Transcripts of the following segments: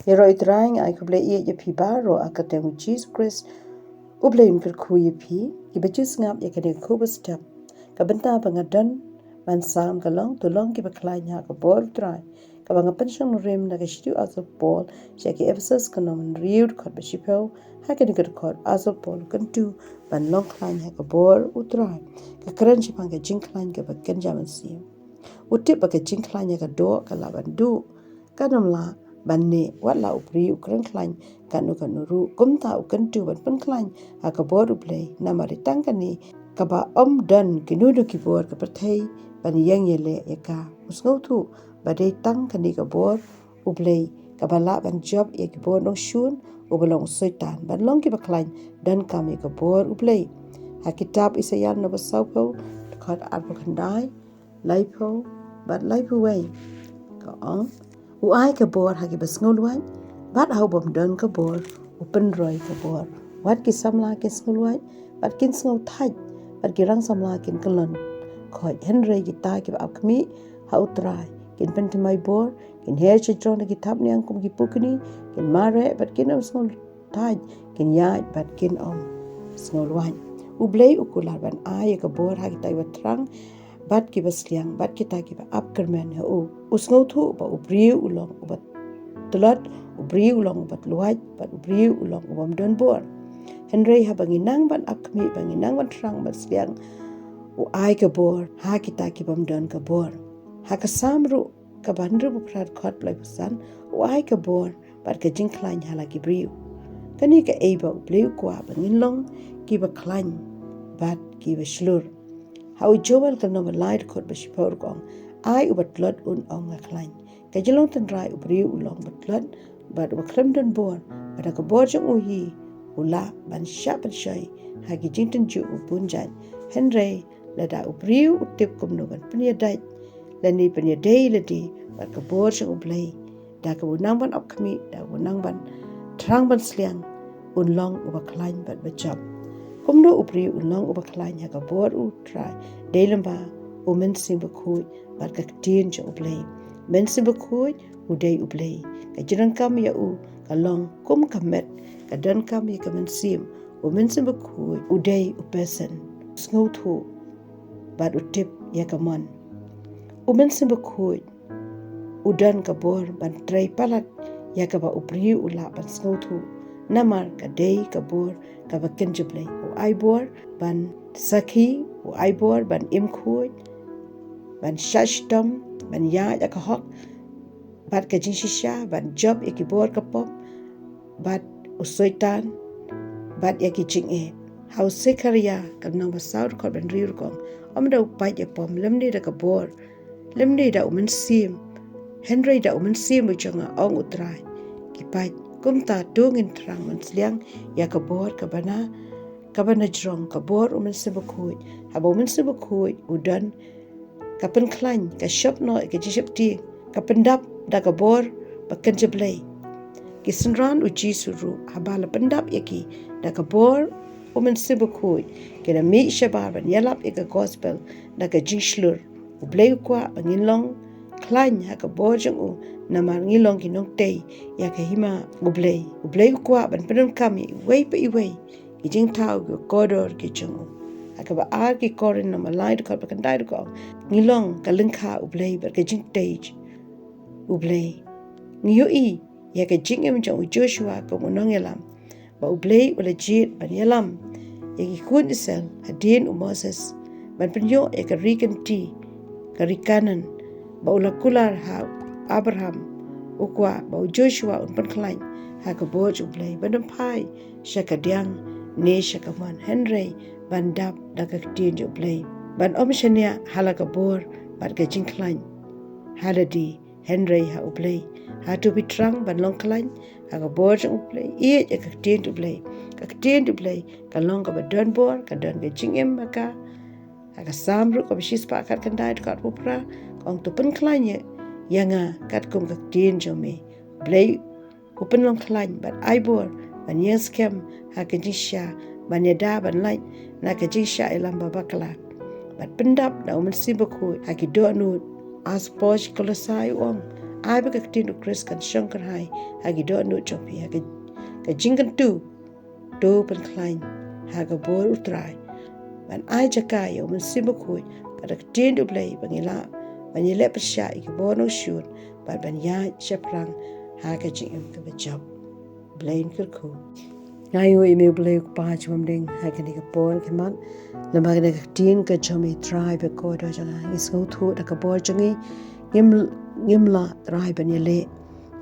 Yero itrang ay kuble iya ya pi baro akateng Jesus Christ uble yun ku ya pi ibajus ngap ya kene kubus tap kabenta bangadan man sam kalong tulong ki khlaiñ haka bor trai kabanga pension rim na gishtu aso pol shaki Ephesus kanom riud khot bashipel haka ni khot aso pol kantu ban long khlaiñ haka bor utrai ka kran chipang ka jing khlaiñ ka bakken jaman sim utip ka jing khlaiñ ka do ka laban du kanam la banne wala upri ukran khlaiñ kanu ru kumta ukantu ban pen khlaiñ haka bor uplay namari tangkani kaba dan kinudu kibor ka perthai ban yang yele yaka musngau thu badai tang kani ka bor ublei kabala ban job ye kibor nong shun ubalong soitan ban long ki baklain dan kami ka bor ublei ha kitab isayan no basaupo khat arbakhandai laipo bat laipo wei ka ong uai ka bor ha ki basngau luai bat hau bom dan ka bor upen roi ka bor wat ki samla ki sngu luai bat kin sngu thai bat ki rang samla kin kalon khoi henry ki ta ki apkmi ha utrai kin pentimai bor kin her chitron ki thap niang kum ki pukni kin mare bat kin om sngu thai kin ya bat kin om sngu luai ublei ukular ban ai ka bor ha ki tai watrang bat ki basliang bat ki ta ki apkermen ha u usngau thu ba ubri ulong ubat tulat ubri ulong ubat luai bat ubri ulong ubam don bor Henry ha banginang ban apkmi banginang ban trang basliang u ai ka bor ha kita ki bam don ka bor ha ka samru ka bandru bu prat khot plai pasan u ai ka bor bat ka jing khlaiñ hala ki briu kani ka eba u bleu kwa bangin long ki ba khlaiñ bat ki ba shlur ha u jowal ka no light khot ba shipor kong ai u bat lot un ong ka khlaiñ ka jilong tan rai u briu u long bat lot bat u khlem don bor bat ka bor jong u hi ula ban sharp shai ha ki jing tan ju u punjan Henry la da ubriu utip kum no ban pnia dai la ni pnia dai la di bat ka bor jong u blai da ka unang ban apkmi da unang ban trang ban sliang un long u ba khlaiñ bat ba job kum no ubriu un long u ba khlaiñ ha ka bor u trai delamba u men sim ba khui bat ka tin jong u blai men sim ba khui u dai u blai ka jiran kam ya u ka long kum ka met ka dan kam ya ka men sim u men sim ba khui u dai u pesen ngau thu bat u tip ya ka mon u men sim ba khui u dan ka bor ban trai palat ya ka ba u priu u la ban ngau thu namar ka dai ka bor ka ba ken jublai u ai bor ban sakhi u ai bor ban im khui ban shashtam ban ya ka hok bat ka jin shisha ban job ya ki bor ka pop bat u soitan bat ya ki jing e hau sekaria ka nang ba saur ko ban riur kong om da upai ya pom lemni da ka bor lemni da umen sim Henry da umen sim u changa ong utrai ki pai kumta dongin trang man sliang ya ka bor ka bana jrong ka bor umen sibakhui habo umen sibakhui udan ka pen khlaiñ ka shop no ka jiship ti ka pendap da ka bor bakan jeblai ki sunran u jisuru habala pendap yaki da ka bor umen sibakhui ke da mi shabar ban yalap ka gospel da ka jishlur u blai kwa bangin long khlaiñ ha ka bor jong u namar ngilong ki nong tei ya ka hima u blai kwa ban penam kami wei pa i wei ki jing tau ko kodor ki jong u aka ba ar ki korin na malai ko ba kan dai ko ngilong ka lengkha u blai ba ka jing tei u blai ngiyo i ya ka jing em jong u Joshua ko monong yalam ba u blai wala jit ban yalam ya ki kun isel hadin u Moses ban penyo ya ka rikan ti ka rikanan ba ula kular ha Abraham ukwa ba Joshua un pan khlaiñ ha ka boj u blai ban pai shakadiang ne shakaman Henry ban dap da ka tin u blai ban omshania hala ka bor ban ka jing khlaiñ haladi Henry ha u blai ha to be trang ban long khlaiñ ha ka bor u blai e ka tin u blai ka long ka ba don bor ka don ka jing em ka aka samru ko bishis pa kat kan dai kat popra kong to pen khlaiñ yanga kat kum ka tin jome blai open long khlaiñ bat ai bor ban yes kem ha ka jisha ban yada ban lai na ka jisha elam babakla bat pendap na umen sibaku ha ki do nu as posh kolosai ong ai ba ka tin u Chris kan shong kan hai hagi do nu chopi hagi ka jingan tu do pan khlaiñ haga bor U Trai ban ai jaka yo mun simba khui pada tin u play bangila banile persya ik bono shun ban ya chaprang haga jing ka job blain kurku ngayo email blay pa chum ding haga ni ka bon keman lama ka tin ka chomi try be ko do janga isgo thu da ka bor jangi ngimla try banile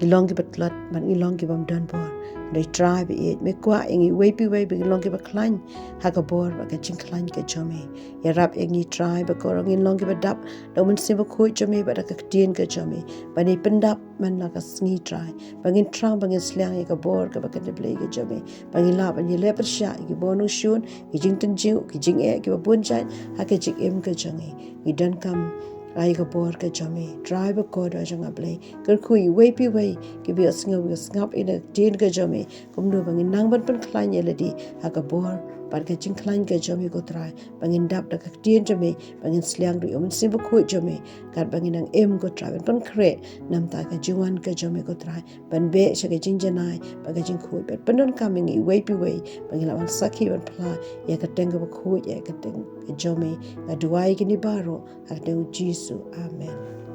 ilong ki batlat man ilong ki bam dan bor they try be it me kwa ingi wepi we be long ki ba khlaiñ haka bor ba ka ching khlaiñ ka chomi ya rap ingi try ba ko rong in long ki ba dap do mun sim ba khoi chomi ba da ka tin ka chomi ba ni pendap man la ka sngi try ba ngin trang ba ngin slang ka bor ka ba ka de play ka chomi ba ngin la ba ni le per sha ki bonu shun ki jing tan jiu ki jing e ki ba bun chai haka jing em ka changi i dan kam ai ka bor ka chomi driver ko do janga play kar khui wepi we ki bi ngap in a tin ka chomi kum do bangin nang ban pan khlaiñ eladi haka bor par ka ching khlaiñ ka chomi ko trai bangin dap da ka tin chomi bangin sliang ri om sim khu chomi kar bangin ang em ko trai ban kre nam ta ka jiwan ka chomi ko trai ban be sha ka jing janai ba ka jing khu bet pan don coming i wepi we bangin la ban sakhi ban phla ya ka teng ba khu ya ka teng ka chomi ka duai ki ni baro ak teng jisu amen